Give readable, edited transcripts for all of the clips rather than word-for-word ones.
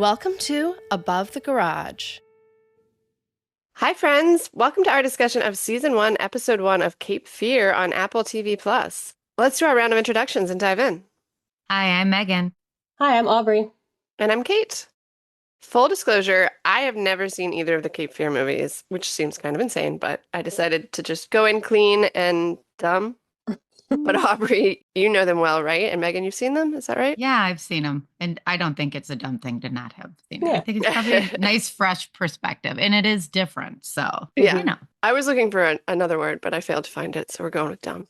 Welcome to Above the Garage. Hi, friends. Welcome to our discussion of Season 1, Episode 1 of Cape Fear on Apple TV Plus. Let's do our round of introductions and dive in. Hi, I'm Megan. Hi, I'm Aubrey. And I'm Kate. Full disclosure, I have never seen either of the Cape Fear movies, which seems kind of insane, but I decided to just go in clean and dumb. But Aubrey, you know them well, right? And Megan, you've seen them? Is that right? Yeah, I've seen them. And I don't think it's a dumb thing to not have seen it. Yeah. I think it's probably a nice, fresh perspective. And it is different. So, Yeah. you know. I was looking for another word, but I failed to find it, so we're going with dumb.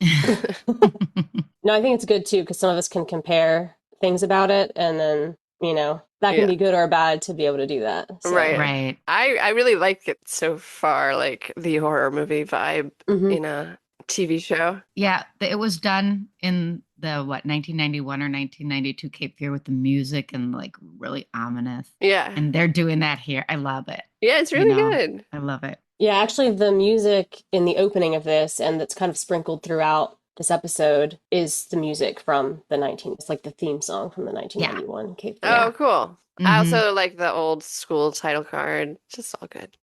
No, I think it's good too because some of us can compare things about it, and then that can be good or bad to be able to do that. So. Right. Right. I really like it so far, like the horror movie vibe in a TV show. Yeah, it was done in the 1991 or 1992 Cape Fear with the music and like really ominous. Yeah. And they're doing that here. I love it. Yeah, it's really good. I love it. Yeah, actually, the music in the opening of this, and that's kind of sprinkled throughout this episode, is the music from It's like the theme song from the 1991 Cape Fear. Oh, cool. I also like the old school title card. Just all good.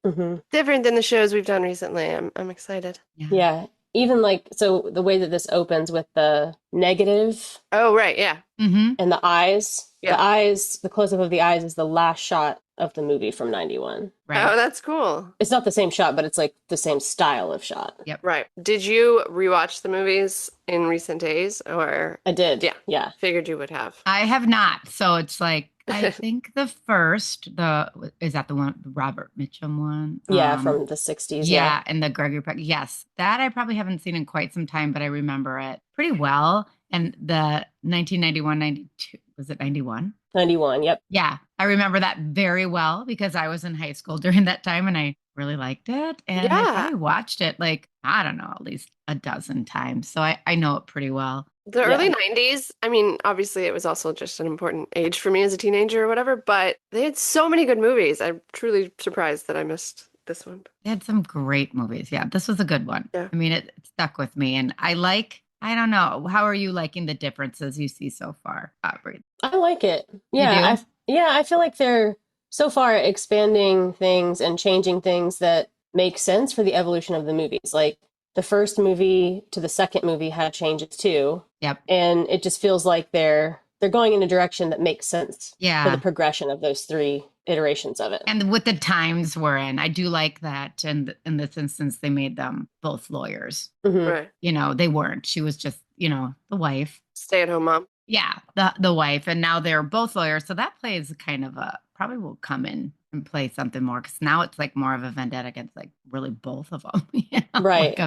Different than the shows we've done recently. I'm excited. Yeah. Even so the way that this opens with the negative. Oh, right. Yeah. And the eyes. Yeah. The close-up of the eyes is the last shot of the movie from 91. Right. Oh, that's cool. It's not the same shot, but it's like the same style of shot. Yep. Right. Did you rewatch the movies in recent days or? I did. Yeah. Yeah. Figured you would have. I have not. So it's like, I think is that the one, the Robert Mitchum one? Yeah, from the 60s. Yeah, and the Gregory Peck. Yes, that I probably haven't seen in quite some time, but I remember it pretty well. And the 1991, 92, was it 91? 91, yep. Yeah, I remember that very well because I was in high school during that time and I really liked it. And I probably watched it I don't know, at least a dozen times. So I know it pretty well. The early 90s, I mean, obviously it was also just an important age for me as a teenager or whatever, but they had so many good movies. I'm truly surprised that I missed this one. They had some great movies. Yeah, this was a good one. Yeah. I mean, it stuck with me. And I don't know, how are you liking the differences you see so far, Aubrey? I like it. Yeah, I feel like they're so far expanding things and changing things that make sense for the evolution of the movies. Like the first movie to the second movie had changes too. Yep. And it just feels like they're going in a direction that makes sense for the progression of those three iterations of it. And with the times we're in, I do like that. And in this instance, they made them both lawyers. Right. They weren't. She was just, the wife. Stay-at-home mom. Yeah, the wife. And now they're both lawyers. So that plays kind of probably will come in and play something more because now it's like more of a vendetta against like really both of them. Right.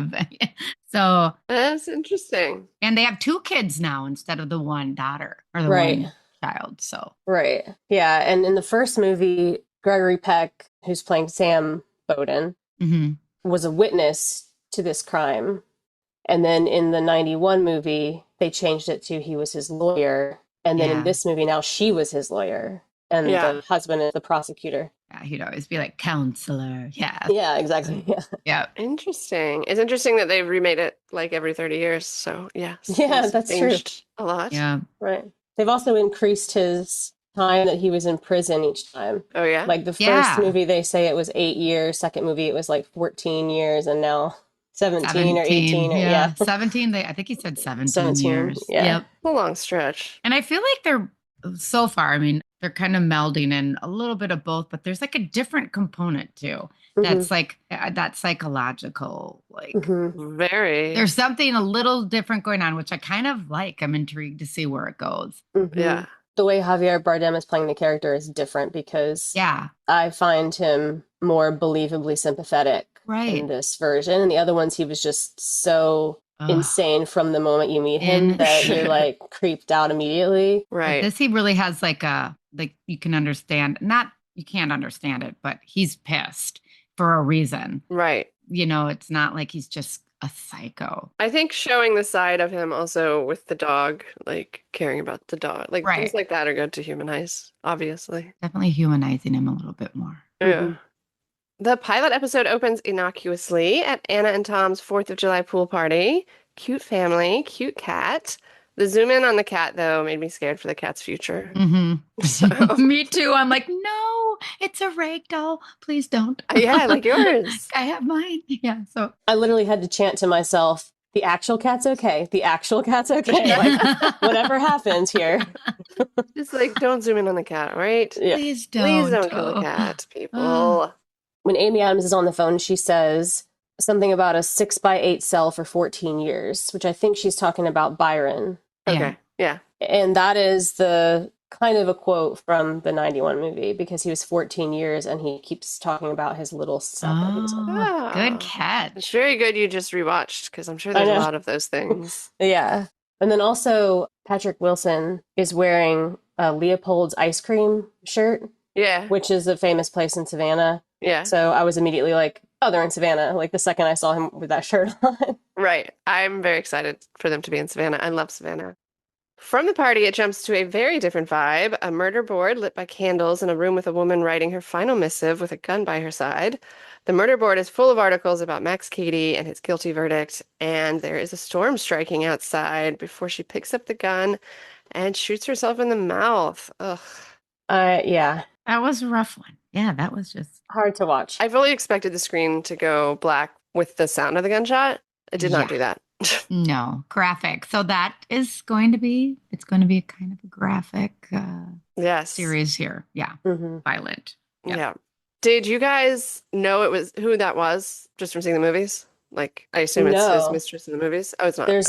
So that's interesting. And they have two kids now instead of the one daughter or the one child. So right. Yeah. And in the first movie, Gregory Peck, who's playing Sam Bowden, was a witness to this crime. And then in the 91 movie, they changed it to he was his lawyer. And then in this movie now, she was his lawyer. And the husband is the prosecutor. Yeah, he'd always be like counselor. Yeah. Yeah, exactly. Yeah. Interesting. It's interesting that they've remade it like every 30 years. So yeah. That's true. A lot. Yeah. Right. They've also increased his time that he was in prison each time. Oh, yeah? Like the first movie, they say it was 8 years. Second movie, it was like 14 years. And now 17 or 18. Or, 17. I think he said 17 years. Yeah. Yep. A long stretch. And I feel like they're so far, I mean, they're kind of melding in a little bit of both, but there's like a different component too. That's like that psychological, like very. There's something a little different going on, which I kind of like. I'm intrigued to see where it goes. Yeah. The way Javier Bardem is playing the character is different because I find him more believably sympathetic in this version. And the other ones, he was just so insane from the moment you meet him that you're like creeped out immediately. Right. But this, he really has you can understand, you can't understand it, but he's pissed for a reason. Right. It's not like he's just a psycho. I think showing the side of him also with the dog, like caring about the dog, like things like that are good to humanize, obviously. Definitely humanizing him a little bit more. Yeah. The pilot episode opens innocuously at Anna and Tom's 4th of July pool party. Cute family, cute cat. The zoom in on the cat, though, made me scared for the cat's future. So, Me too. I'm like, no, it's a rag doll. Please don't. yeah, like yours. I have mine. Yeah. So I literally had to chant to myself, the actual cat's okay. The actual cat's okay. Like, whatever happens here. Just like, don't zoom in on the cat, all right? Yeah. Please don't. Please don't kill the cat, people. When Amy Adams is on the phone, she says something about a 6x8 cell for 14 years, which I think she's talking about Byron. Okay, yeah. And that is the kind of a quote from the 91 movie because he was 14 years and he keeps talking about his little son that he was with. Oh, good It's catch. very good you just rewatched because I'm sure there's a lot of those things. Yeah. And then also Patrick Wilson is wearing a Leopold's ice cream shirt. Yeah. Which is a famous place in Savannah. Yeah. So I was immediately like, oh, they're in Savannah. Like the second I saw him with that shirt on. Right. I'm very excited for them to be in Savannah. I love Savannah. From the party, it jumps to a very different vibe, a murder board lit by candles in a room with a woman writing her final missive with a gun by her side. The murder board is full of articles about Max Cady and his guilty verdict, and there is a storm striking outside before she picks up the gun and shoots herself in the mouth. Ugh. Yeah. That was a rough one. Yeah, that was just hard to watch. I fully expected the screen to go black with the sound of the gunshot. It did not do that. No, graphic. So that is going to be, it's going to be a kind of a graphic yes. series here. Yeah. Mm-hmm. Violent. Yep. Yeah. Did you guys know it was who that was just from seeing the movies? Like, I assume it's his mistress in the movies. Oh, it's not. There's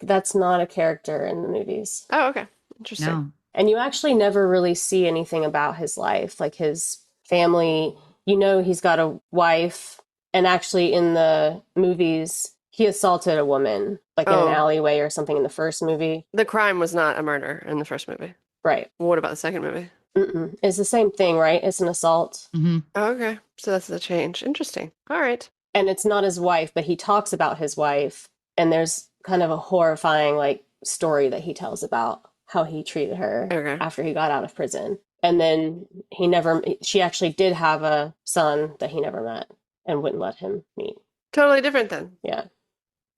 that's not a character in the movies. Oh, okay. Interesting. No. And you actually never really see anything about his life, like his family. You know, he's got a wife, and actually in the movies, he assaulted a woman, like in an alleyway or something in the first movie. The crime was not a murder in the first movie. Right. What about the second movie? Mm-mm. It's the same thing, right? It's an assault. Mm-hmm. Oh, okay. So that's the change. Interesting. All right. And it's not his wife, but he talks about his wife. And there's kind of a horrifying, like, story that he tells about how he treated her after he got out of prison. And then she actually did have a son that he never met and wouldn't let him meet. Totally different then. Yeah.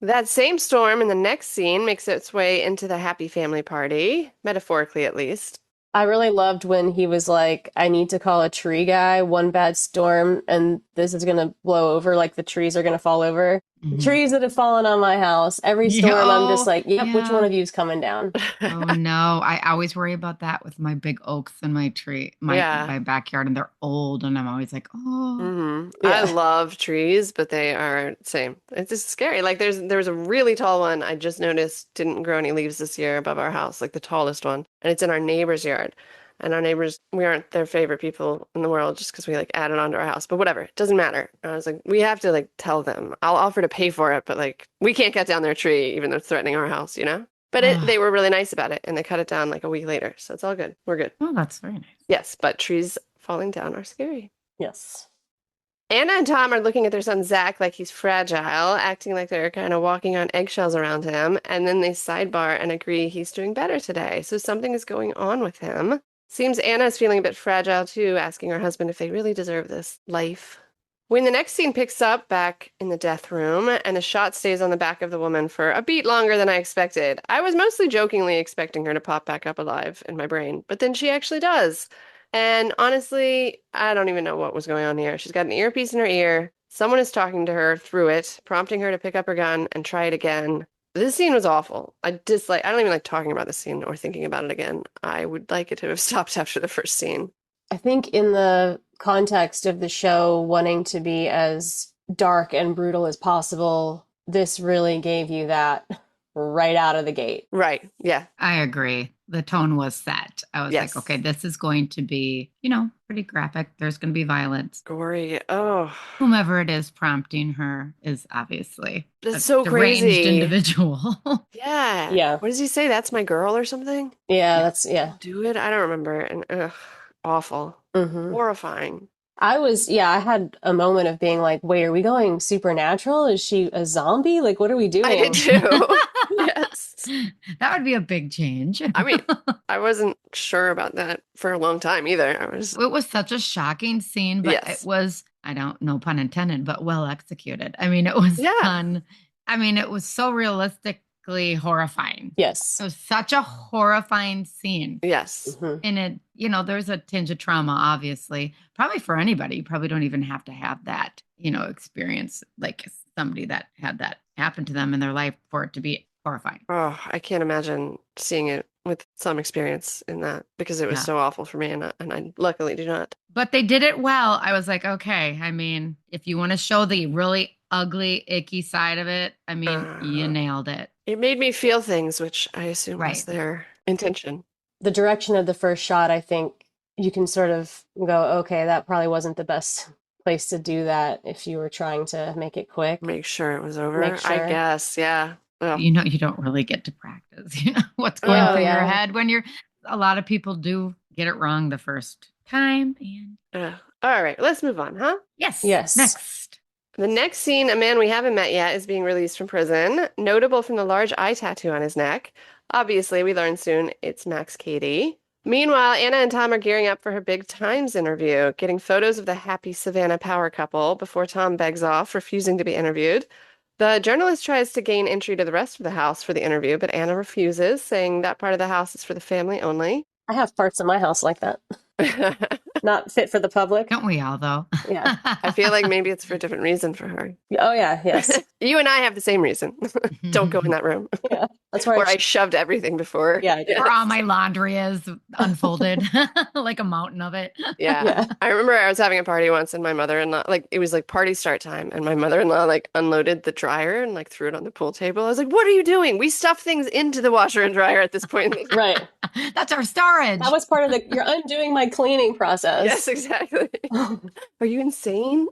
That same storm in the next scene makes its way into the happy family party, metaphorically at least. I really loved when he was like, I need to call a tree guy, one bad storm, and this is going to blow over, like the trees are going to fall over. Mm-hmm. Trees that have fallen on my house. Every storm, I'm just like, yep, which one of you is coming down? Oh, no. I always worry about that with my big oaks in my my backyard, and they're old, and I'm always like, oh. Mm-hmm. Yeah. I love trees, but they are same. It's just scary. Like there was a really tall one I just noticed didn't grow any leaves this year above our house, like the tallest one. And it's in our neighbor's yard. And our neighbors, we aren't their favorite people in the world just because we like added onto our house. But whatever, it doesn't matter. And I was like, we have to like tell them. I'll offer to pay for it, but like we can't cut down their tree even though it's threatening our house, you know? But they were really nice about it, and they cut it down like a week later. So it's all good. We're good. Oh, that's very nice. Yes, but trees falling down are scary. Yes. Anna and Tom are looking at their son Zach like he's fragile, acting like they're kind of walking on eggshells around him. And then they sidebar and agree he's doing better today. So something is going on with him. Seems Anna is feeling a bit fragile too, asking her husband if they really deserve this life. When the next scene picks up back in the death room, and the shot stays on the back of the woman for a beat longer than I expected. I was mostly jokingly expecting her to pop back up alive in my brain, but then she actually does. And honestly, I don't even know what was going on here. She's got an earpiece in her ear. Someone is talking to her through it, prompting her to pick up her gun and try it again. This scene was awful. I don't even like talking about this scene or thinking about it again. I would like it to have stopped after the first scene. I think in the context of the show wanting to be as dark and brutal as possible, this really gave you that right out of the gate. Right. Yeah. I agree. The tone was set. I was like, okay, this is going to be, pretty graphic. There's going to be violence. Gory. Oh. Whomever it is prompting her is obviously a so deranged crazy individual. Yeah. Yeah. What does he say? That's my girl or something? Yeah, Do it? I don't remember. And awful. Mm-hmm. Horrifying. I had a moment of being like, wait, are we going supernatural? Is she a zombie? Like, what are we doing? I did too. Yes. That would be a big change. I mean, I wasn't sure about that for a long time either. It was such a shocking scene, but it was, I don't know, pun intended, but well executed. I mean, it was fun. I mean, it was so realistic basically horrifying. Yes. It was such a horrifying scene. Yes. Mhm. And it, there's a tinge of trauma, obviously, probably for anybody. You probably don't even have to have that, experience, like somebody that had that happen to them in their life for it to be horrifying. Oh, I can't imagine seeing it with some experience in that because it was so awful for me, and I luckily do not. But they did it well. I was like, okay, I mean, if you want to show the really ugly, icky side of it, I mean, you nailed it. It made me feel things, which I assume was their intention. The direction of the first shot, I think you can sort of go, okay, that probably wasn't the best place to do that if you were trying to make it quick. Make sure it was over, Make sure. I guess, yeah. Well, you don't really get to practice, what's going through your head when a lot of people do get it wrong the first time. And all right, let's move on, huh? Yes. Next. The next scene, a man we haven't met yet is being released from prison, notable from the large eye tattoo on his neck. Obviously, we learn soon it's Max Cady. Meanwhile, Anna and Tom are gearing up for her big Times interview, getting photos of the happy Savannah power couple before Tom begs off, refusing to be interviewed. The journalist tries to gain entry to the rest of the house for the interview, but Anna refuses, saying that part of the house is for the family only. I have parts of my house like that. Not fit for the public. Don't we all, though? Yeah. I feel like maybe it's for a different reason for her. Oh, yeah. Yes. You and I have the same reason. Don't go in that room. Yeah. That's where I shoved everything before. Yeah. Where all my laundry is unfolded, like a mountain of it. Yeah. I remember I was having a party once and my mother-in-law, it was like party start time, and my mother-in-law unloaded the dryer and threw it on the pool table. I was like, what are you doing? We stuff things into the washer and dryer at this point. Right. That's our storage. That was part of you're undoing my cleaning process. Yes, exactly. Are you insane?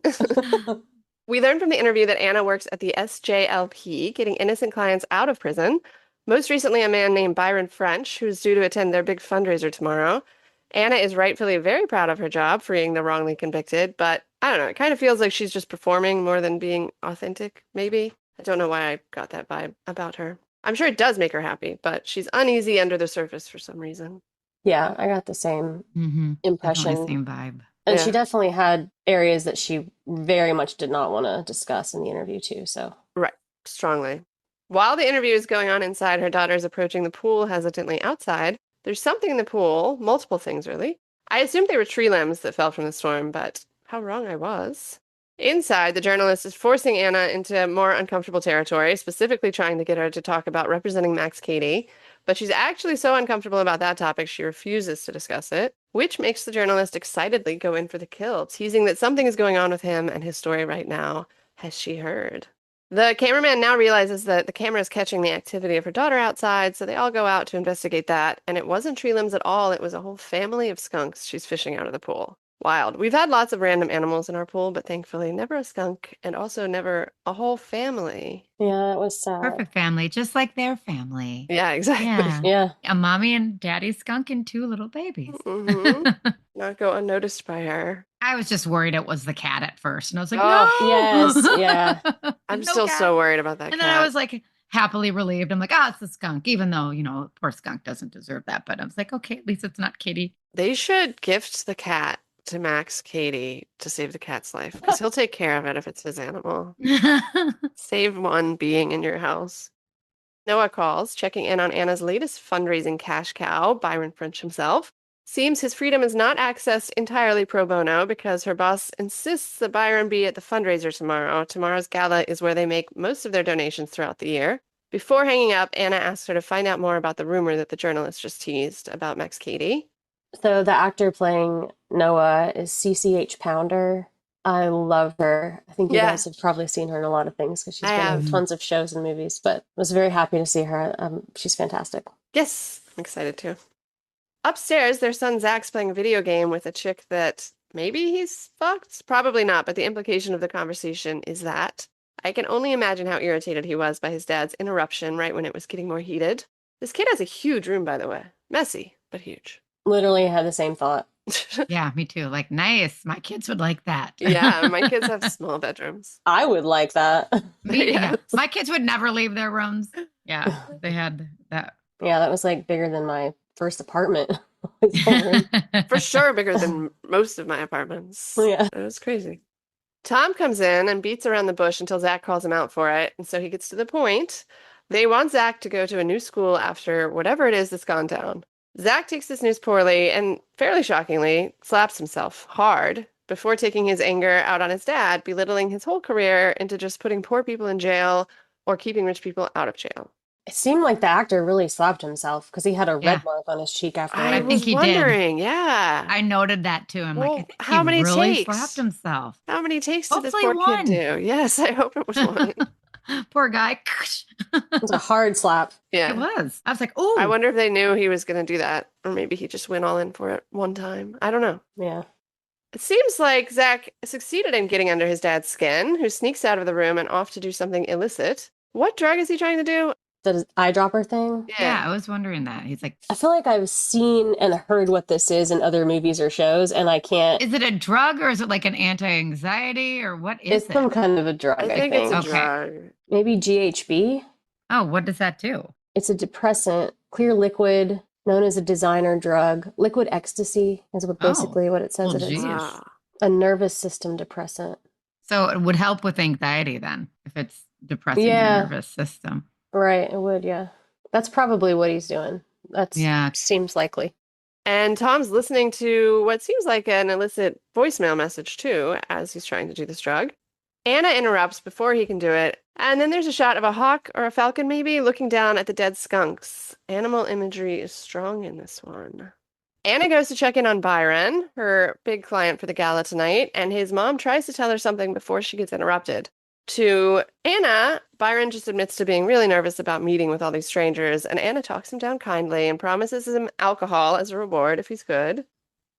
We learned from the interview that Anna works at the SJLP, getting innocent clients out of prison. Most recently, a man named Byron French, who's due to attend their big fundraiser tomorrow. Anna is rightfully very proud of her job, freeing the wrongly convicted, but I don't know, it kind of feels like she's just performing more than being authentic, maybe. I don't know why I got that vibe about her. I'm sure it does make her happy, but she's uneasy under the surface for some reason. Yeah, I got the same impression. Definitely same vibe. And she definitely had areas that she very much did not want to discuss in the interview too. So right, strongly. While the interview is going on inside, her daughter is approaching the pool hesitantly outside. There's something in the pool, multiple things really. I assumed they were tree limbs that fell from the storm, but how wrong I was. Inside, the journalist is forcing Anna into more uncomfortable territory, specifically trying to get her to talk about representing Max Cady. But she's actually so uncomfortable about that topic, she refuses to discuss it, which makes the journalist excitedly go in for the kill, teasing that something is going on with him and his story right now. Has she heard? The cameraman now realizes that the camera is catching the activity of her daughter outside, so they all go out to investigate that. And it wasn't tree limbs at all. It was a whole family of skunks she's fishing out of the pool. Wild. We've had lots of random animals in our pool, but thankfully never a skunk, and also never a whole family. Yeah, that was sad. Perfect family, just like their family. Yeah, exactly. Yeah. A mommy and daddy skunk and two little babies. Mm-hmm. Not go unnoticed by her. I was just worried it was the cat at first. And I was like, Oh, no. Yes, yeah. I'm No still cat. so worried about that And cat. then I was like happily relieved. I'm like, it's the skunk, even though, poor skunk doesn't deserve that. But I was like, okay, at least it's not Kitty. They should gift the cat to Max Cady to save the cat's life, because he'll take care of it if it's his animal. Save one being in your house. Noah calls, checking in on Anna's latest fundraising cash cow, Byron French himself. Seems his freedom is not accessed entirely pro bono because her boss insists that Byron be at the fundraiser tomorrow. Tomorrow's gala is where they make most of their donations throughout the year. Before hanging up, Anna asks her to find out more about the rumor that the journalist just teased about Max Cady. So the actor playing Noah is CCH Pounder. I love her. I think you guys have probably seen her in a lot of things because she's been in tons of shows and movies, but was very happy to see her. She's fantastic. Yes, I'm excited too. Upstairs, their son Zach's playing a video game with a chick that maybe he's fucked? Probably not, but the implication of the conversation is that. I can only imagine how irritated he was by his dad's interruption right when it was getting more heated. This kid has a huge room, by the way. Messy, but huge. Literally had the same thought. Yeah, me too. Like, nice. My kids would like that. Yeah, my kids have small bedrooms. I would like that. Yeah. My kids would never leave their rooms. Yeah, they had that. Yeah, that was bigger than my first apartment. For sure bigger than most of my apartments. Yeah. It was crazy. Tom comes in and beats around the bush until Zach calls him out for it, and so he gets to the point. They want Zach to go to a new school after whatever it is that's gone down. Zach takes this news poorly and, fairly shockingly, slaps himself hard before taking his anger out on his dad, belittling his whole career into just putting poor people in jail or keeping rich people out of jail. It seemed like the actor really slapped himself because he had a Yeah. red mark on his cheek I afterwards. think was he did. wondering, yeah. I noted that too. I'm like, Well, I think how he many really takes? slapped himself. How many takes did this Hopefully poor kid one. do? Yes, I hope it was one. Poor guy. It was a hard slap. Yeah. It was. I was like, oh. I wonder if they knew he was going to do that, or maybe he just went all in for it one time. I don't know. Yeah. It seems like Zach succeeded in getting under his dad's skin, who sneaks out of the room and off to do something illicit. What drug is he trying to do? The eyedropper thing. Yeah, I was wondering that. He's like, I feel like I've seen and heard what this is in other movies or shows, and I can't. is it a drug or is it like an anti-anxiety or what is It's it? some kind of a drug, I I think think. it's a Okay. drug. Maybe GHB. Oh, what does that do? It's a depressant, clear liquid, known as a designer drug. Liquid ecstasy is basically what it says well, it is. geez. Ah. A nervous system depressant. So it would help with anxiety then if it's depressing Yeah. your nervous system. Right, it would, yeah. That's probably what he's doing. Yeah. Seems likely. And Tom's listening to what seems like an illicit voicemail message, too, as he's trying to do this drug. Anna interrupts before he can do it, and then there's a shot of a hawk or a falcon, maybe, looking down at the dead skunks. Animal imagery is strong in this one. Anna goes to check in on Byron, her big client for the gala tonight, and his mom tries to tell her something before she gets interrupted. To Anna, Byron just admits to being really nervous about meeting with all these strangers, and Anna talks him down kindly and promises him alcohol as a reward if he's good.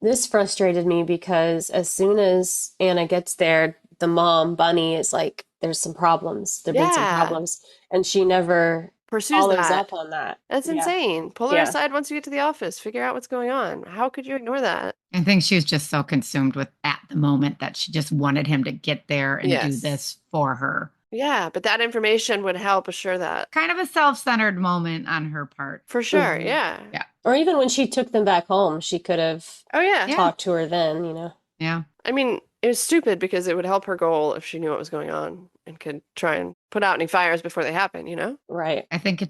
This frustrated me because as soon as Anna gets there, the mom, Bunny, is like, there's some problems. There've been some Yeah. problems. And she never Pursues follows that. up on that. That's Yeah. insane. Pull her Yeah. aside once you get to the office. Figure out what's going on. How could you ignore that? I think she was just so consumed with at the moment that she just wanted him to get there and do Yes. this for her. Yeah, but that information would help assure that. Kind of a self-centered moment on her part. For sure, Mhm. yeah. Yeah. Or even when she took them back home, she could have Oh, yeah. Yeah. talked to her then, you know. Yeah. I mean, it was stupid because it would help her goal if she knew what was going on and could try and put out any fires before they happen, you know? Right. I think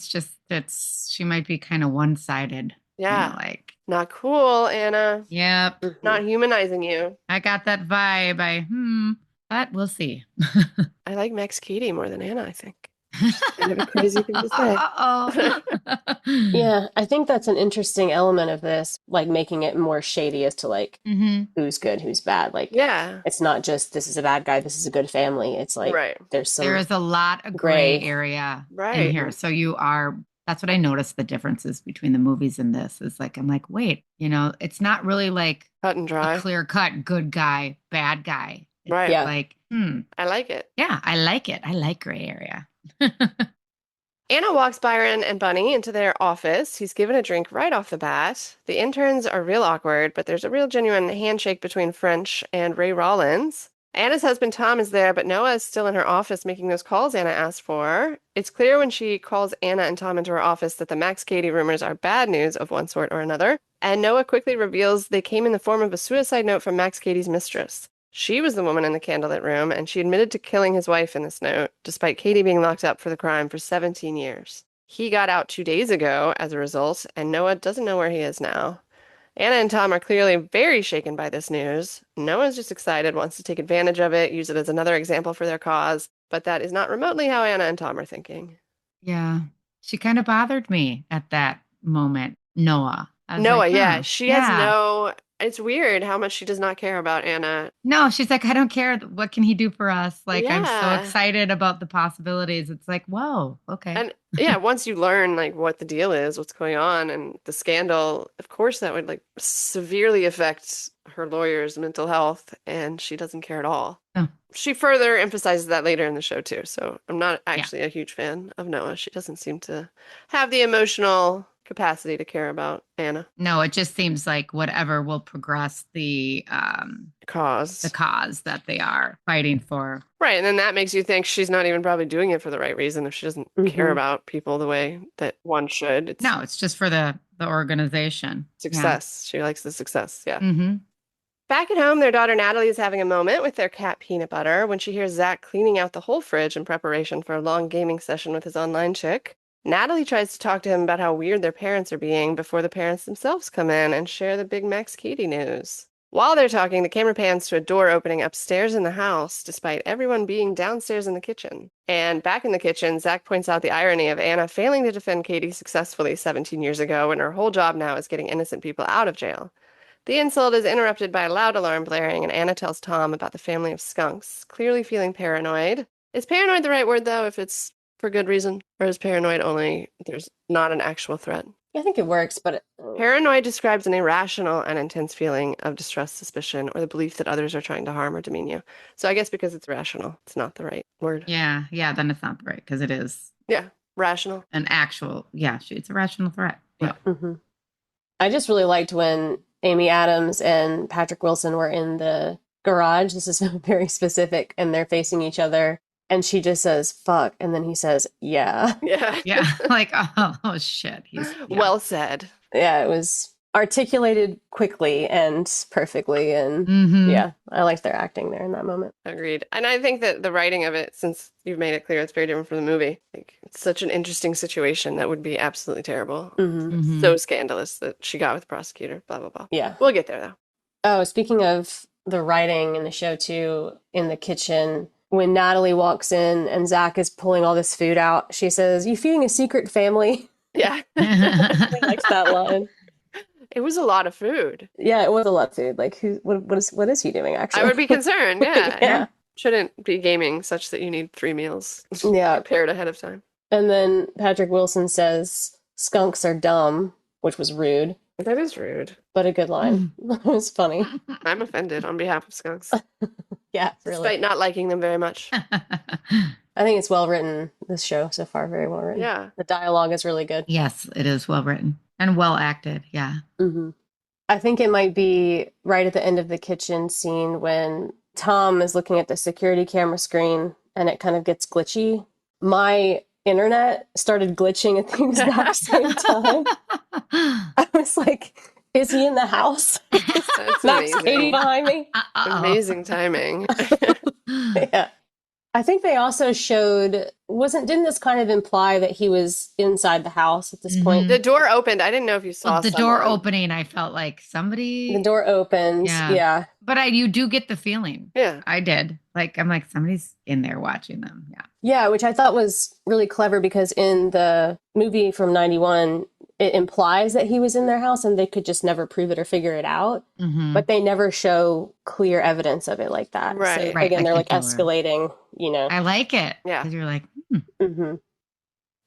she might be kind of one-sided. Yeah. You know, like, Not cool, Anna. yep, Mhm. Not humanizing you. I got that vibe. But we'll see. I like Max Keaty more than Anna, I think. Kind of a crazy thing to say. Uh-oh. Yeah, I think that's an interesting element of this, like making it more shady as to like hmm who's good, who's bad. Like Yeah. it's not just this is a bad guy, this is a good family. It's like Right. there's some There is a lot of gray gray. area Right. in here. So that's what I noticed the differences between the movies and this is like, I'm like, wait, it's not really like Cut and a dry. clear cut, good guy, bad guy. It's Right. Yeah. like, I like it. yeah, I like it. I like gray area. Anna walks Byron and Bunny into their office. He's given a drink right off the bat. The interns are real awkward, but there's a real genuine handshake between French and Ray Rollins. Anna's husband Tom is there, but Noah is still in her office making those calls Anna asked for. It's clear when she calls Anna and Tom into her office that the Max Cady rumors are bad news of one sort or another, and Noah quickly reveals they came in the form of a suicide note from Max Cady's mistress. She was the woman in the candlelit room, and she admitted to killing his wife in this note, despite Katie being locked up for the crime for 17 years. He got out 2 days ago as a result, and Noah doesn't know where he is now. Anna and Tom are clearly very shaken by this news. Noah's just excited, wants to take advantage of it, use it as another example for their cause, but that is not remotely how Anna and Tom are thinking. Yeah. She kind of bothered me at that moment, Noah. I was Noah, like, yeah. huh, She has no... It's weird how much she does not care about Anna. No, she's like, I don't care. What can he do for us? Like, I'm so Yeah. excited about the possibilities. It's like, whoa, okay. And yeah, once you learn like what the deal is, what's going on, and the scandal, of course that would like severely affect her lawyer's mental health, and she doesn't care at all. Oh. She further emphasizes that later in the show too. So I'm not actually a huge fan of Noah. She doesn't seem to have the emotional capacity to care about Anna. No, it just seems like whatever will progress the Cause. that they are fighting for. Right, and then that makes you think she's not even probably doing it for the right reason if she doesn't care Mhm. about people the way that one should. It's No, it's just for the organization. success. She likes the success. Yeah. Yeah. Mm-hmm. Back at home, their daughter Natalie is having a moment with their cat Peanut Butter when she hears Zach cleaning out the whole fridge in preparation for a long gaming session with his online chick. Natalie tries to talk to him about how weird their parents are being before the parents themselves come in and share the big Max Cady news. While they're talking, the camera pans to a door opening upstairs in the house, despite everyone being downstairs in the kitchen. And back in the kitchen, Zach points out the irony of Anna failing to defend Katie successfully 17 years ago, when her whole job now is getting innocent people out of jail. The insult is interrupted by a loud alarm blaring, and Anna tells Tom about the family of skunks, clearly feeling paranoid. Is paranoid the right word, though, if it's for good reason? Or is paranoid only there's not an actual threat? I think it works, but... Paranoid describes an irrational and intense feeling of distrust, suspicion, or the belief that others are trying to harm or demean you. So I guess because it's rational, it's not the right word. Yeah, then it's not right, because it is. Yeah, rational. An actual, it's a rational threat. Yeah. Mm-hmm. I just really liked when Amy Adams and Patrick Wilson were in the garage. This is very specific, and they're facing each other. And she just says, fuck. And then he says, yeah. Yeah. Yeah. Like, oh shit. Well said. Yeah, it was articulated quickly and perfectly. And yeah, I liked their acting there in that moment. Agreed. And I think that the writing of it, since you've made it clear it's very different from the movie, like, it's such an interesting situation that would be absolutely terrible. So scandalous that she got with the prosecutor, blah, blah, blah. Yeah. We'll get there, though. Oh, speaking of the writing in the show, too, in the kitchen, when Natalie walks in and Zach is pulling all this food out, she says, "You feeding a secret family?" Yeah. I liked that line. It was a lot of food. Yeah, it was a lot of food. Like, what is he doing, actually? I would be concerned, yeah. Yeah. Shouldn't be gaming such that you need 3 meals Yeah. prepared ahead of time. And then Patrick Wilson says, "Skunks are dumb," which was rude. That is rude. But a good line. It was funny. I'm offended on behalf of skunks. Yeah, really. Despite not liking them very much. I think it's well written, this show so far, very well written. Yeah. The dialogue is really good. Yes, it is well written and well acted. Yeah. Mm-hmm. I think it might be right at the end of the kitchen scene when Tom is looking at the security camera screen and it kind of gets glitchy. My internet started glitching at the exact same time. I was like, is he in the house? That's Max amazing. Cady behind me? Amazing timing. Yeah. I think they also showed, didn't this kind of imply that he was inside the house at this point? The door opened. I didn't know if you saw the door opening. I felt like somebody. The door opened. Yeah. But you do get the feeling. Yeah. I did. Like, I'm like, somebody's in there watching them. Yeah. Yeah, which I thought was really clever because in the movie from 91, it implies that he was in their house and they could just never prove it or figure it out. But they never show clear evidence of it like that. Right. So, again, they're like escalating, you know. I like it. Yeah. Because you're like,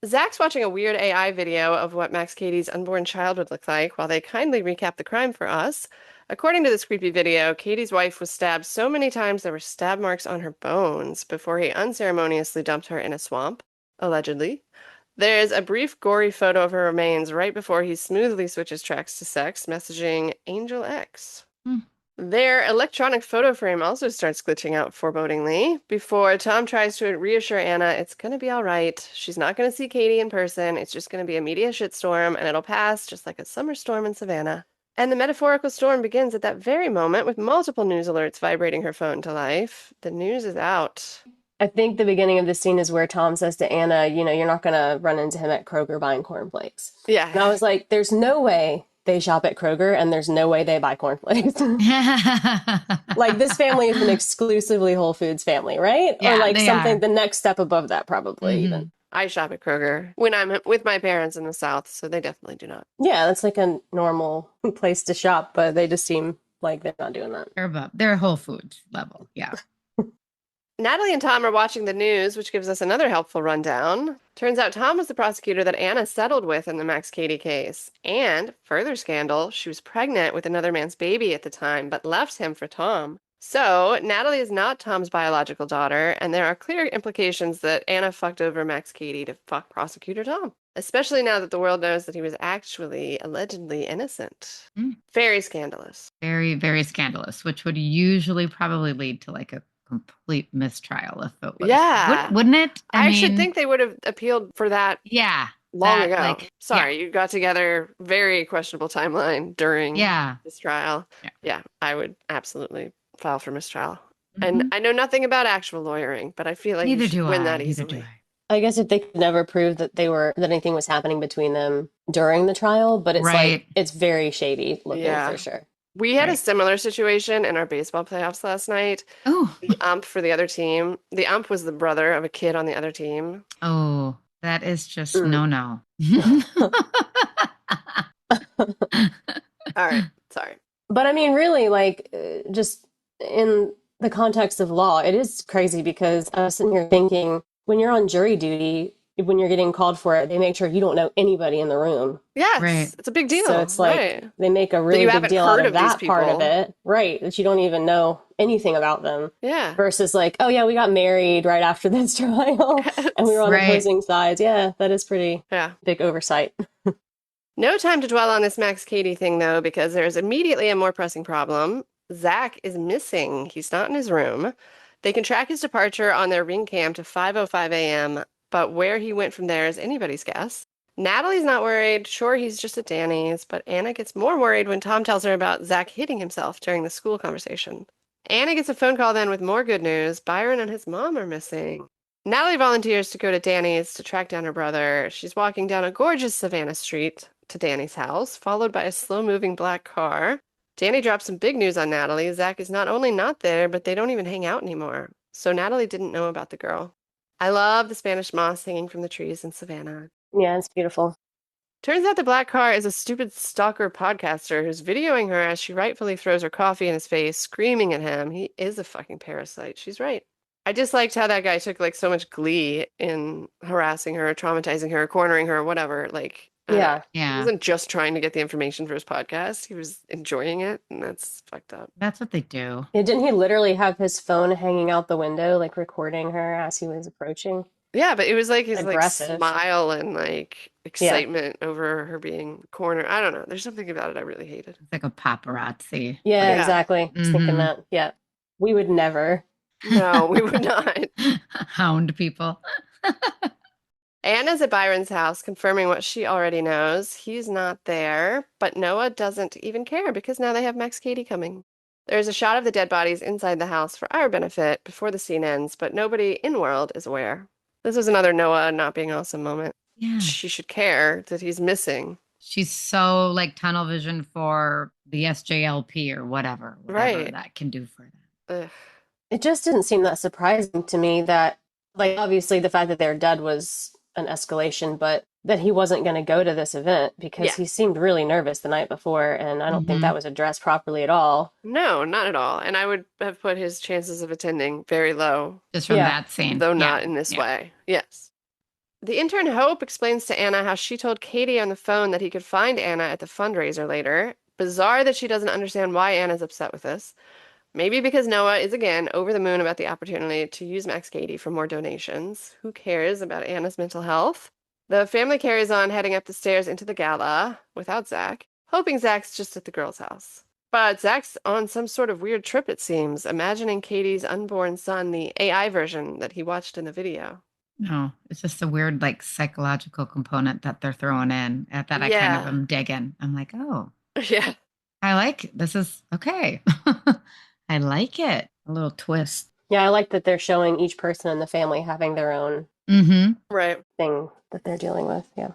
Zach's watching a weird AI video of what Max Cady's unborn child would look like while they kindly recap the crime for us. According to this creepy video, Katie's wife was stabbed so many times there were stab marks on her bones before he unceremoniously dumped her in a swamp, allegedly. There's a brief gory photo of her remains right before he smoothly switches tracks to sex, messaging Angel X. Their electronic photo frame also starts glitching out forebodingly before Tom tries to reassure Anna it's going to be all right. She's not going to see Katie in person. It's just going to be a media shitstorm and it'll pass just like a summer storm in Savannah. And the metaphorical storm begins at that very moment with multiple news alerts vibrating her phone to life. The news is out. I think the beginning of the scene is where Tom says to Anna, you know, you're not going to run into him at Kroger buying cornflakes. Yeah. And I was like, there's no way they shop at Kroger and there's no way they buy cornflakes. Like, this family is an exclusively Whole Foods family, right? Yeah, or like they something, are. the next step above that, probably even. I shop at Kroger when I'm with my parents in the South, so they definitely do not. Yeah, that's like a normal place to shop, but they just seem like they're not doing that. they're above. They're Whole Foods level. Yeah. Natalie and Tom are watching the news, which gives us another helpful rundown. Turns out Tom was the prosecutor that Anna settled with in the Max Cady case. And, further scandal, she was pregnant with another man's baby at the time, but left him for Tom. So, Natalie is not Tom's biological daughter, and there are clear implications that Anna fucked over Max Cady to fuck prosecutor Tom. Especially now that the world knows that he was actually allegedly innocent. Very scandalous. Very, very scandalous, which would usually probably lead to like a complete mistrial if it was. Yeah. Wouldn't it? I should think they would have appealed for that Yeah. long that, ago. like, Sorry, you got together very questionable timeline during Yeah. this trial. Yeah. I would absolutely file for mistrial. And I know nothing about actual lawyering, but I feel like Neither you should do win I. that Neither easily. do I. I guess if they could never prove that that anything was happening between them during the trial, but it's like, it's very shady looking for sure. We had a similar situation in our baseball playoffs last night. Oh. The ump for the other team. The ump was the brother of a kid on the other team. Oh, that is just no. All right. Sorry. But I mean, really, like, just in the context of law, it is crazy because I was sitting here thinking, when you're on jury duty, when you're getting called for it, they make sure you don't know anybody in the room. Yes, it's a big deal. So it's like they make a really big deal out of that part of it. Right. That you don't even know anything about them. Yeah. Versus like, oh yeah, we got married right after this trial and we were on opposing sides. Yeah, that is pretty big oversight. No time to dwell on this Max Cady thing, though, because there's immediately a more pressing problem. Zach is missing. He's not in his room. They can track his departure on their ring cam to 5:05 a.m., but where he went from there is anybody's guess. Natalie's not worried. Sure, he's just at Danny's, but Anna gets more worried when Tom tells her about Zach hitting himself during the school conversation. Anna gets a phone call then with more good news. Byron and his mom are missing. Natalie volunteers to go to Danny's to track down her brother. She's walking down a gorgeous Savannah street to Danny's house, followed by a slow-moving black car. Danny drops some big news on Natalie. Zach is not only not there, but they don't even hang out anymore. So Natalie didn't know about the girl. I love the Spanish moss hanging from the trees in Savannah. Yeah, it's beautiful. Turns out the black car is a stupid stalker podcaster who's videoing her as she rightfully throws her coffee in his face, screaming at him. He is a fucking parasite. She's right. I just liked how that guy took like so much glee in harassing her, traumatizing her, cornering her, whatever. Like, yeah. He wasn't just trying to get the information for his podcast. He was enjoying it, and that's fucked up. That's what they do. Yeah, didn't he literally have his phone hanging out the window, like recording her as he was approaching? Yeah, but it was like his like smile and like excitement over her being cornered. I don't know. There's something about it I really hated. It's like a paparazzi. Yeah, exactly. I was thinking that. Yeah. We would never. No, we would not. Hound people. Anna's at Byron's house confirming what she already knows. He's not there, but Noah doesn't even care because now they have Max Cady coming. There's a shot of the dead bodies inside the house for our benefit before the scene ends, but nobody in-world is aware. This was another Noah not being awesome moment. Yeah. She should care that he's missing. She's so like tunnel vision for the SJLP or whatever that can do for them. Ugh. It just didn't seem that surprising to me that, like, obviously the fact that they're dead was an escalation, but that he wasn't going to go to this event because he seemed really nervous the night before, and I don't think that was addressed properly at all. No, not at all. And I would have put his chances of attending very low. Just from that scene. Though not in this way. Yes. The intern Hope explains to Anna how she told Katie on the phone that he could find Anna at the fundraiser later. Bizarre that she doesn't understand why Anna's upset with this. Maybe because Noah is, again, over the moon about the opportunity to use Max Cady for more donations. Who cares about Anna's mental health? The family carries on heading up the stairs into the gala without Zach, hoping Zach's just at the girl's house. But Zach's on some sort of weird trip, it seems, imagining Katie's unborn son, the AI version that he watched in the video. No, it's just a weird, like, psychological component that they're throwing in that I kind of am digging. I'm like, oh. Yeah. I like this is okay. I like it. A little twist. Yeah, I like that they're showing each person in the family having their own thing that they're dealing with. Yeah.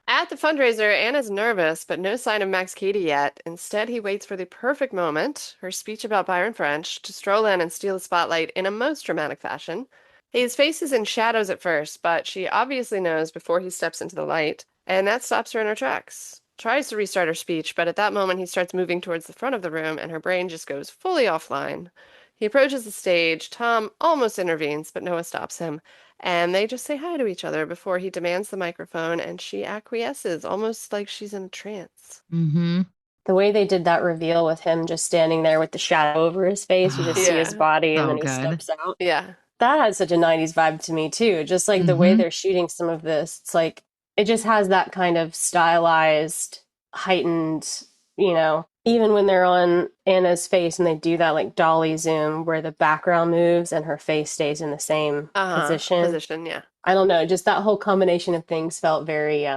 At the fundraiser, Anna's nervous, but no sign of Max Cady yet. Instead, he waits for the perfect moment, her speech about Byron French, to stroll in and steal the spotlight in a most dramatic fashion. His face is in shadows at first, but she obviously knows before he steps into the light, and that stops her in her tracks. Tries to restart her speech, but at that moment he starts moving towards the front of the room and her brain just goes fully offline. He approaches the stage. Tom almost intervenes, but Noah stops him, and they just say hi to each other before he demands the microphone, and she acquiesces, almost like she's in a trance. The way they did that reveal with him just standing there with the shadow over his face, you just see his body and then he steps out. Yeah. That had such a 90s vibe to me too. Just like the way they're shooting some of this, it's like it just has that kind of stylized, heightened, you know, even when they're on Anna's face and they do that like dolly zoom where the background moves and her face stays in the same position. Yeah. I don't know, just that whole combination of things felt very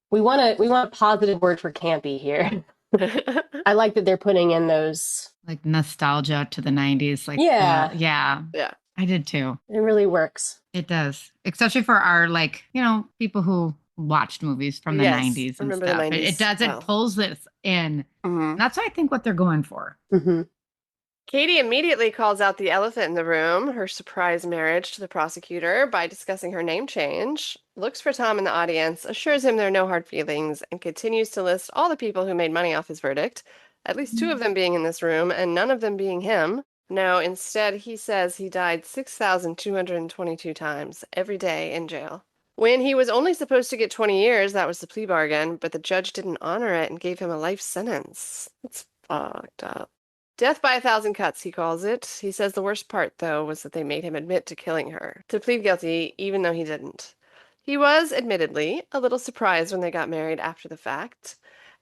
we want a positive word for campy here. I like that they're putting in those like nostalgia to the 90s, like yeah. I did too. It really works. It does, especially for our people who watched movies from the Yes, 90s I and remember the stuff. 90s It does. It well. pulls this in. Mm-hmm. That's I think what they're going for. Mm-hmm. Katie immediately calls out the elephant in the room, her surprise marriage, to the prosecutor by discussing her name change, looks for Tom in the audience, assures him there are no hard feelings, and continues to list all the people who made money off his verdict, at least 2 of them being in this room and none of them being him. No, instead he says he died 6,222 times every day in jail. When he was only supposed to get 20 years, that was the plea bargain, but the judge didn't honor it and gave him a life sentence. It's fucked up. Death by 1,000 cuts, he calls it. He says the worst part, though, was that they made him admit to killing her, to plead guilty, even though he didn't. He was, admittedly, a little surprised when they got married after the fact.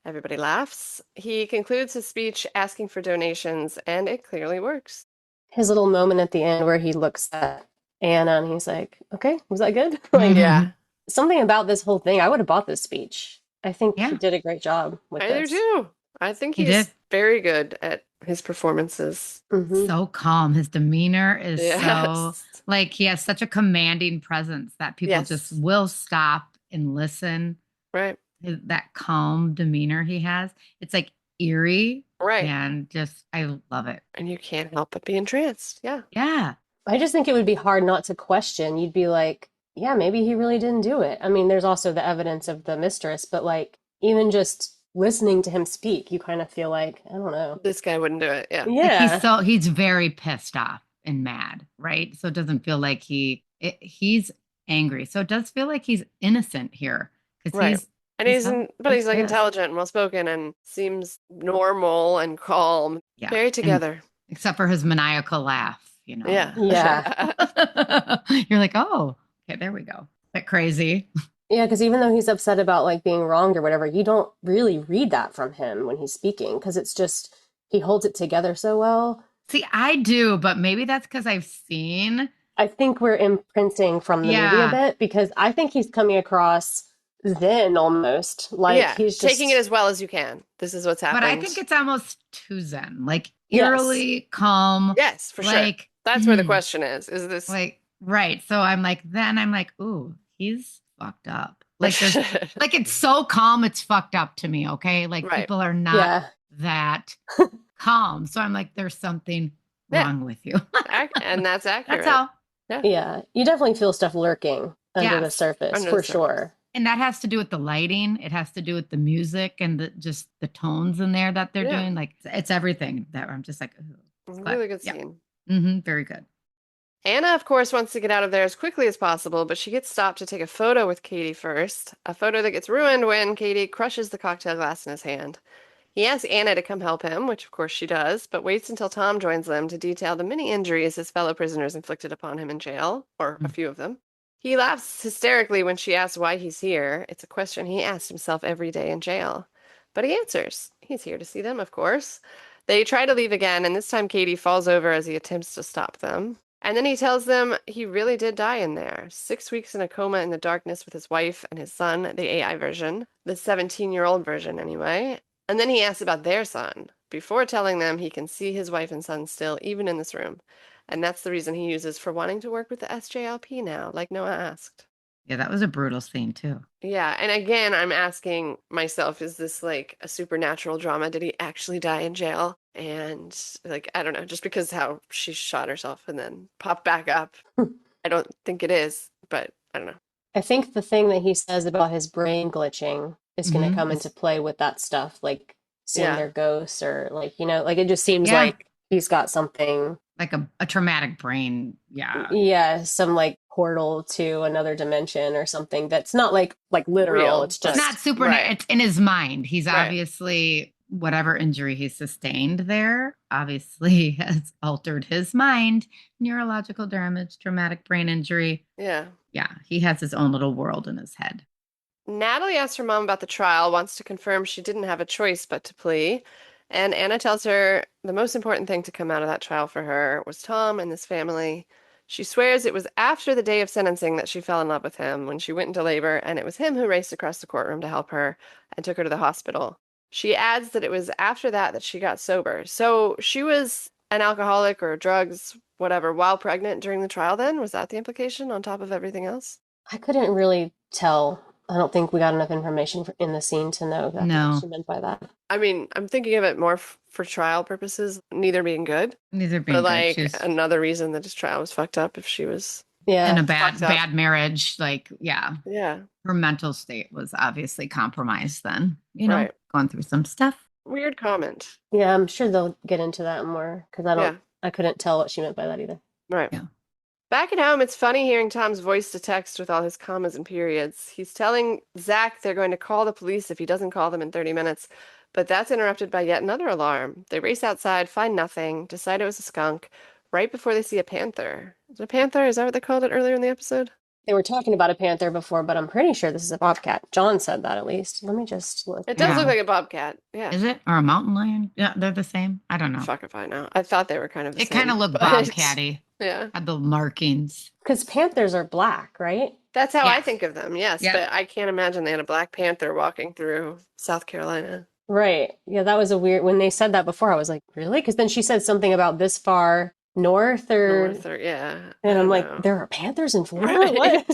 Everybody laughs. He concludes his speech asking for donations, and it clearly works. His little moment at the end where he looks at Anna and he's like, okay, was that good? Yeah. Something about this whole thing, I would have bought this speech. I think he Yeah. did a great job with I do this. too. I think He he's did. very good at his performances. Mhm. So calm. His demeanor is so Yes. like he has such a commanding presence that people Yes. just will stop and listen. Right. That calm demeanor he has. It's like eerie Right. and just I love it. And you can't help but be entranced. Yeah. Yeah. I just think it would be hard not to question. You'd be like, yeah, maybe he really didn't do it. I mean, there's also the evidence of the mistress, but like even just listening to him speak, you kind of feel like, I don't know. This guy wouldn't do it. Yeah. Like Yeah. he's very pissed off and mad, right? So it doesn't feel like he's angry. So it does feel like he's innocent here because Right. And he's pissed. intelligent and well spoken and seems normal and calm. Yeah. Very And together. except for his maniacal laugh, Yeah. Yeah. You're like, oh, okay, there we go. That crazy. Yeah, because even though he's upset about like being wronged or whatever, you don't really read that from him when he's speaking because it's just he holds it together so well. See, I do, but maybe that's because I've seen. I think we're imprinting from the movie a bit because I think he's coming across zen almost like he's just taking it as well as you can. This is what's happened. But I think it's almost too zen, like Yes. eerily calm. Yes, for sure. That's where the question is this like right? So I'm like, ooh, he's fucked up. Like there's like it's so calm, it's fucked up to me. Okay, like Right. people are not that calm. So I'm like, there's something wrong with you. And that's accurate. That's all. Yeah, you definitely feel stuff lurking under the Yes. surface Under for the sure. And that has to do with the lighting. It has to do with the music and just the tones in there that they're doing. Like it's everything that I'm just like, ooh. Really good scene. Very good. Anna, of course, wants to get out of there as quickly as possible, but she gets stopped to take a photo with Katie first. A photo that gets ruined when Katie crushes the cocktail glass in his hand. He asks Anna to come help him, which of course she does, but waits until Tom joins them to detail the many injuries his fellow prisoners inflicted upon him in jail, or a few of them. He laughs hysterically when she asks why he's here. It's a question he asks himself every day in jail. But he answers. He's here to see them, of course. They try to leave again, and this time Katie falls over as he attempts to stop them. And then he tells them he really did die in there. 6 weeks in a coma in the darkness with his wife and his son, the AI version, the 17-year-old version anyway. And then he asks about their son, before telling them he can see his wife and son still, even in this room. And that's the reason he uses for wanting to work with the SJLP now, like Noah asked. Yeah, that was a brutal scene too. Yeah, and again, I'm asking myself, is this like a supernatural drama? Did he actually die in jail? And like, I don't know, just because how she shot herself and then popped back up. I don't think it is, but I don't know. I think the thing that he says about his brain glitching is going to come into play with that stuff, like seeing their ghosts or like, like it just seems like he's got something like a traumatic brain. Yeah. Yeah, some like portal to another dimension or something that's not like literal. Real, it's just not supernatural. It's in his mind. He's obviously whatever injury he sustained there obviously has altered his mind. Neurological damage, traumatic brain injury. Yeah. Yeah, he has his own little world in his head. Natalie asks her mom about the trial, wants to confirm she didn't have a choice but to plea. And Anna tells her the most important thing to come out of that trial for her was Tom and this family. She swears it was after the day of sentencing that she fell in love with him when she went into labor, and it was him who raced across the courtroom to help her and took her to the hospital. She adds that it was after that that she got sober. So she was an alcoholic or drugs, whatever, while pregnant during the trial then? Was that the implication on top of everything else? I couldn't really tell. I don't think we got enough information in the scene to know exactly what No. she meant by that. I mean, I'm thinking of it more for trial purposes, neither being good, Neither being but good. like She's another reason that his trial was fucked up if she was, in Yeah. a fucked up. bad marriage. Like, yeah, yeah, her mental state was obviously compromised then, you know, right. going through some stuff. Weird comment. Yeah, I'm sure they'll get into that more because Yeah, I couldn't tell what she meant by that either. right. Yeah. Back at home, it's funny hearing Tom's voice to text with all his commas and periods. He's telling Zach they're going to call the police if he doesn't call them in 30 minutes, but that's interrupted by yet another alarm. They race outside, find nothing, decide it was a skunk, right before they see a panther. Is it a panther? Is that what they called it earlier in the episode? They were talking about a panther before, but I'm pretty sure this is a bobcat. John said that at least. Let me just look. It does Yeah. look like a bobcat. Yeah. Is it? Or a mountain lion? Yeah, they're the same. I don't know. Fuck if I know. I thought they were kind of the It same. kind of looked but- bobcatty. Yeah. Had the markings. Because panthers are black, right? That's how I Yes. think of them, yes. Yeah. But I can't imagine they had a black panther walking through South Carolina. Right. Yeah, that was a weird. When they said that before, I was like, really? Because then she said something about this far north or. North or, yeah. And I I'm don't like, know. there are panthers in Florida? Right. What?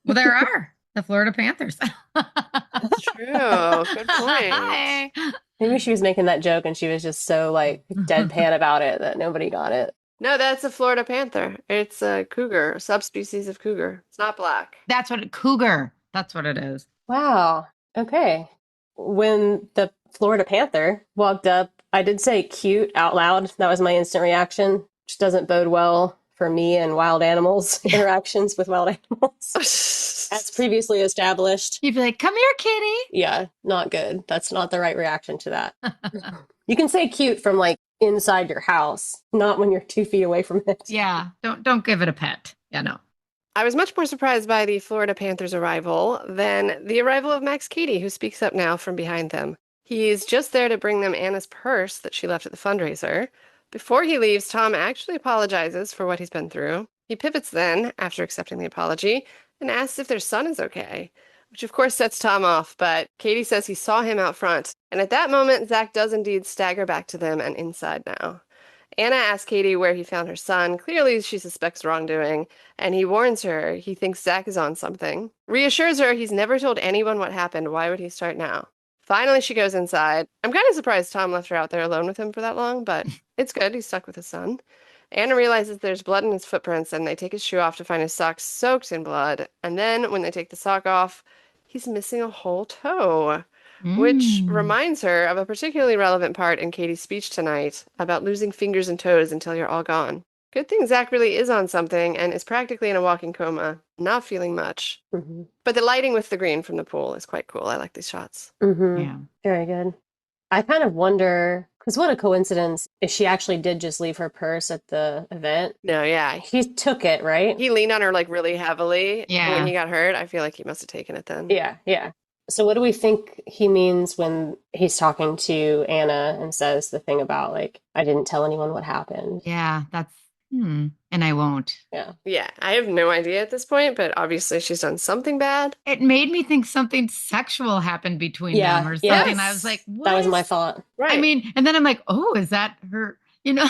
Well, there are the Florida Panthers. That's true. Good point. Hi. Maybe she was making that joke and she was just so like deadpan about it that nobody got it. No, that's a Florida panther. It's a cougar, a subspecies of cougar. It's not black. That's what cougar. That's what it is. Wow. Okay. When the Florida Panther walked up, I did say cute out loud. That was my instant reaction, which doesn't bode well for me and wild animals interactions with wild animals. As previously established. You'd be like, "Come here, kitty." Yeah, not good. That's not the right reaction to that. You can say cute from like inside your house, not when you're 2 feet away from it. Yeah, don't give it a pet. Yeah, no. I was much more surprised by the Florida Panthers' arrival than the arrival of Max Cady, who speaks up now from behind them. He's just there to bring them Anna's purse that she left at the fundraiser. Before he leaves, Tom actually apologizes for what he's been through. He pivots then, after accepting the apology, and asks if their son is okay, which of course sets Tom off, but Cady says he saw him out front. And at that moment, Zach does indeed stagger back to them and inside now. Anna asks Cady where he found her son. Clearly, she suspects wrongdoing, and he warns her he thinks Zach is on something. Reassures her he's never told anyone what happened. Why would he start now? Finally, she goes inside. I'm kind of surprised Tom left her out there alone with him for that long, but it's good. He's stuck with his son. Anna realizes there's blood in his footprints, and they take his shoe off to find his socks soaked in blood. And then, when they take the sock off, he's missing a whole toe. Which reminds her of a particularly relevant part in Cady's speech tonight about losing fingers and toes until you're all gone. Good thing Zach really is on something and is practically in a walking coma, not feeling much. Mm-hmm. But the lighting with the green from the pool is quite cool. I like these shots. Mm-hmm. Yeah. Very good. I kind of wonder, because what a coincidence if she actually did just leave her purse at the event. No, yeah. He took it, right? He leaned on her like really heavily Yeah. when he got hurt. I feel like he must have taken it then. Yeah, yeah. So what do we think he means when he's talking to Anna and says the thing about like, I didn't tell anyone what happened? Yeah, that's and I won't. Yeah. Yeah, I have no idea at this point, but obviously she's done something bad. It made me think something sexual happened between Yeah, them or yes. something. I was like, what That was is- my thought. Right. I mean, and then I'm like, oh, is that her? You know,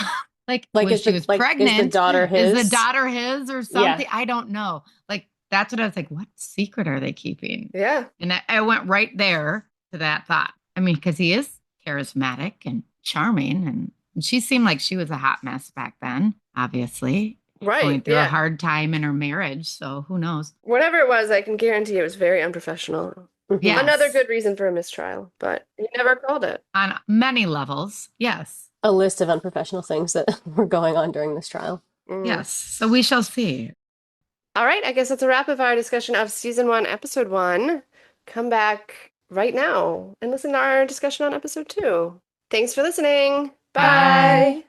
like Like, when is she the- was like, is the pregnant. daughter his? Is the daughter his or something? I don't know. Like, that's what I was like, what secret are they keeping? yeah. And I went right there to that thought. I mean, because he is charismatic and charming, and she seemed like she was a hot mess back then, obviously. Right. Going through yeah. a hard time in her marriage. So who knows? Whatever it was, I can guarantee it was very unprofessional. Mhm. Yes. Another good reason for a mistrial, but he never called it. On many levels. Yes. A list of unprofessional things that were going on during this trial. Mm. Yes. So we shall see. All right, I guess that's a wrap of our discussion of season 1, episode 1. Come back right now and listen to our discussion on episode 2. Thanks for listening. Bye. Bye.